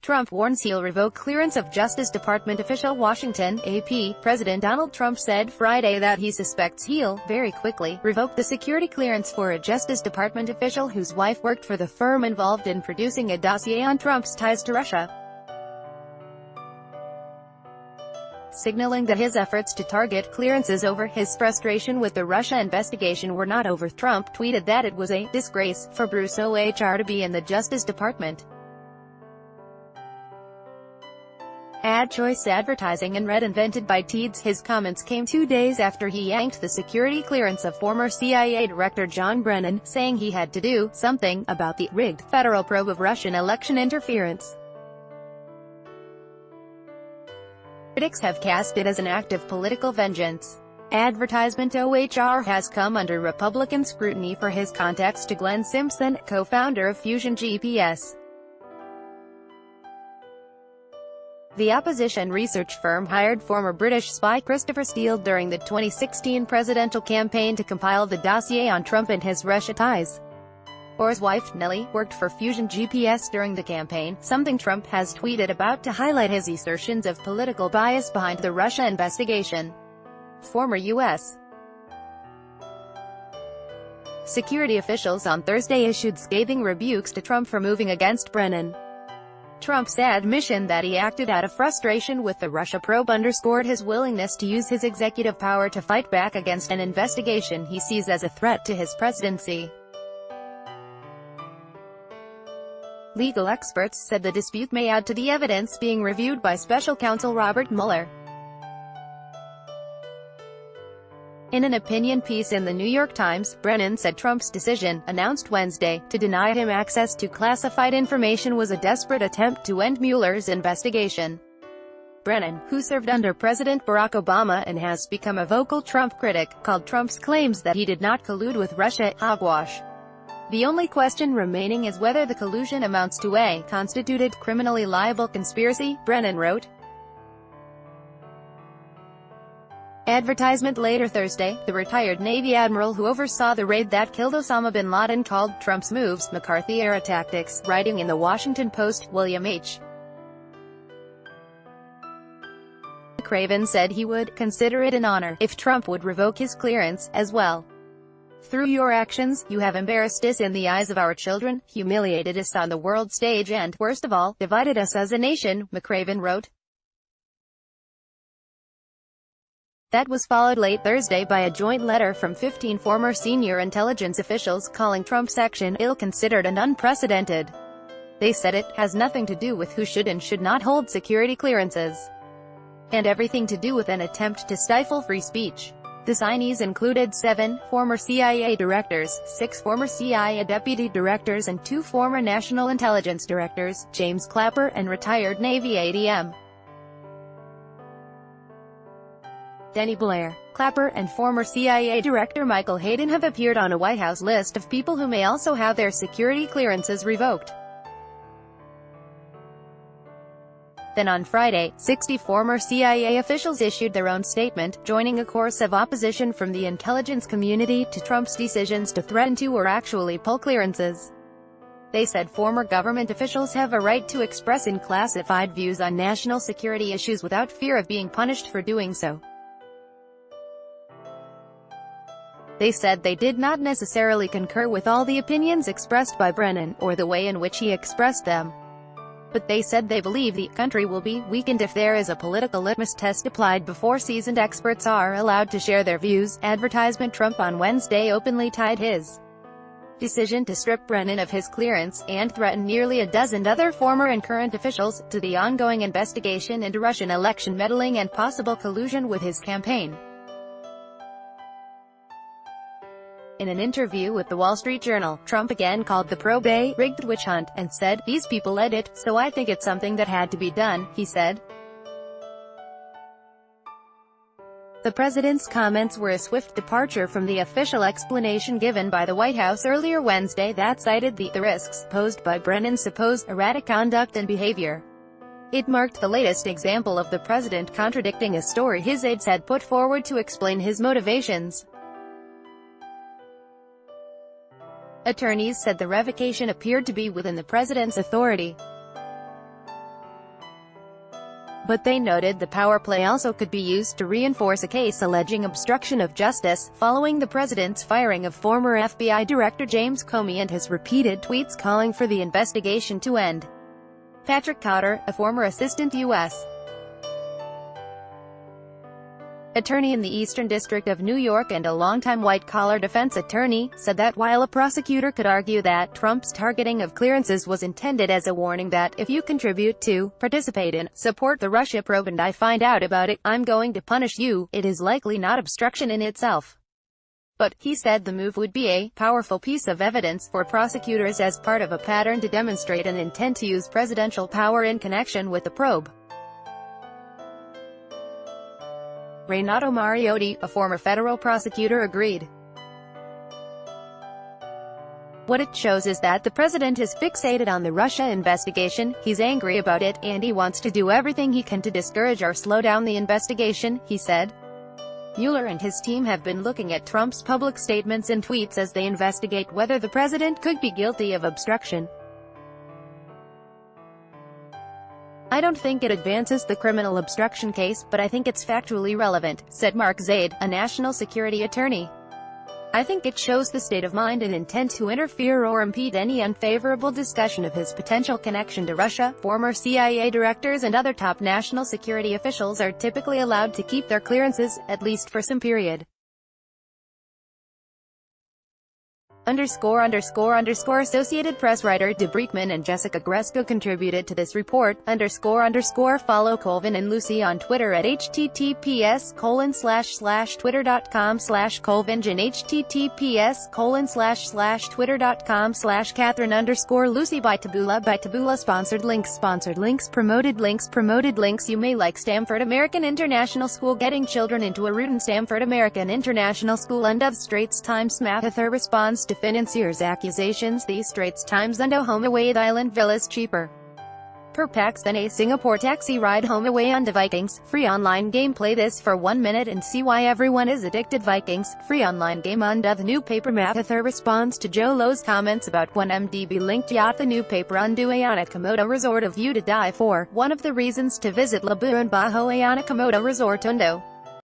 Trump warns he'll revoke clearance of Justice Department official. Washington, AP. President Donald Trump said Friday that he suspects he'll, very quickly, revoke the security clearance for a Justice Department official whose wife worked for the firm involved in producing a dossier on Trump's ties to Russia, signaling that his efforts to target clearances over his frustration with the Russia investigation were not over. Trump tweeted that it was a disgrace for Bruce OHR to be in the Justice Department. Ad choice advertising and red invented by Teeds. His comments came 2 days after he yanked the security clearance of former CIA Director John Brennan, saying he had to do something about the rigged federal probe of Russian election interference. Critics have cast it as an act of political vengeance. Advertisement. OHR has come under Republican scrutiny for his contacts to Glenn Simpson, co-founder of Fusion GPS. The opposition research firm hired former British spy Christopher Steele during the 2016 presidential campaign to compile the dossier on Trump and his Russia ties. Orr's wife, Nellie, worked for Fusion GPS during the campaign, something Trump has tweeted about to highlight his assertions of political bias behind the Russia investigation. Former U.S. security officials on Thursday issued scathing rebukes to Trump for moving against Brennan. Trump's admission that he acted out of frustration with the Russia probe underscored his willingness to use his executive power to fight back against an investigation he sees as a threat to his presidency. Legal experts said the dispute may add to the evidence being reviewed by special counsel Robert Mueller. In an opinion piece in The New York Times, Brennan said Trump's decision, announced Wednesday, to deny him access to classified information was a desperate attempt to end Mueller's investigation. Brennan, who served under President Barack Obama and has become a vocal Trump critic, called Trump's claims that he did not collude with Russia hogwash. The only question remaining is whether the collusion amounts to a constituted criminally liable conspiracy, Brennan wrote. Advertisement. Later Thursday, the retired Navy admiral who oversaw the raid that killed Osama bin Laden called Trump's moves McCarthy-era tactics, writing in the Washington Post. William H. McRaven said he would consider it an honor if Trump would revoke his clearance, as well. Through your actions, you have embarrassed us in the eyes of our children, humiliated us on the world stage and, worst of all, divided us as a nation, McRaven wrote. That was followed late Thursday by a joint letter from 15 former senior intelligence officials calling Trump's action ill-considered and unprecedented. They said it has nothing to do with who should and should not hold security clearances, and everything to do with an attempt to stifle free speech. The signees included 7 former CIA directors, 6 former CIA deputy directors and 2 former National Intelligence directors, James Clapper and retired Navy ADM Denny Blair. Clapper and former CIA Director Michael Hayden have appeared on a White House list of people who may also have their security clearances revoked. Then on Friday, 60 former CIA officials issued their own statement, joining a chorus of opposition from the intelligence community to Trump's decisions to threaten to or actually pull clearances. They said former government officials have a right to express unclassified views on national security issues without fear of being punished for doing so. They said they did not necessarily concur with all the opinions expressed by Brennan, or the way in which he expressed them. But they said they believe the country will be weakened if there is a political litmus test applied before seasoned experts are allowed to share their views. Advertisement. Trump on Wednesday openly tied his decision to strip Brennan of his clearance, and threaten nearly a dozen other former and current officials, to the ongoing investigation into Russian election meddling and possible collusion with his campaign. In an interview with The Wall Street Journal, Trump again called the probe a rigged witch hunt, and said, "These people led it, so I think it's something that had to be done," he said. The president's comments were a swift departure from the official explanation given by the White House earlier Wednesday that cited the risks posed by Brennan's supposed erratic conduct and behavior. It marked the latest example of the president contradicting a story his aides had put forward to explain his motivations. Attorneys said the revocation appeared to be within the president's authority. But they noted the power play also could be used to reinforce a case alleging obstruction of justice, following the president's firing of former FBI Director James Comey and his repeated tweets calling for the investigation to end. Patrick Cotter, a former assistant U.S. attorney in the Eastern District of New York and a longtime white-collar defense attorney, said that while a prosecutor could argue that Trump's targeting of clearances was intended as a warning that, if you contribute to, participate in, support the Russia probe and I find out about it, I'm going to punish you, it is likely not obstruction in itself. But, he said the move would be a powerful piece of evidence for prosecutors as part of a pattern to demonstrate an intent to use presidential power in connection with the probe. Renato Mariotti, a former federal prosecutor, agreed. What it shows is that the president is fixated on the Russia investigation, he's angry about it, and he wants to do everything he can to discourage or slow down the investigation, he said. Mueller and his team have been looking at Trump's public statements and tweets as they investigate whether the president could be guilty of obstruction. I don't think it advances the criminal obstruction case, but I think it's factually relevant, said Mark Zaid, a national security attorney. I think it shows the state of mind and intent to interfere or impede any unfavorable discussion of his potential connection to Russia. Former CIA directors and other top national security officials are typically allowed to keep their clearances, at least for some period. Associated Press writer De Briekman and Jessica Gresco contributed to this report. Follow Colvin and Lucy on Twitter at https://twitter.com/colvinge and https://twitter.com/Catherine_Lucy by Taboola sponsored links promoted links. You may like Stanford American International School getting children into a route in Stanford American International School and of Straits Times Mathather responds to financiers' accusations the Straits Times and home away at Island Villas cheaper per packs than a Singapore taxi ride home away on the Vikings. Free online game. Play this for 1 minute and see why everyone is addicted. Vikings. Free online game on the new paper. Mathather responds to Joe Lowe's comments about 1MDB linked yacht. The new paper on Ayana Komodo Resort, a view to die for. One of the reasons to visit Labuan Bajo Ayana Komodo Resort Undo.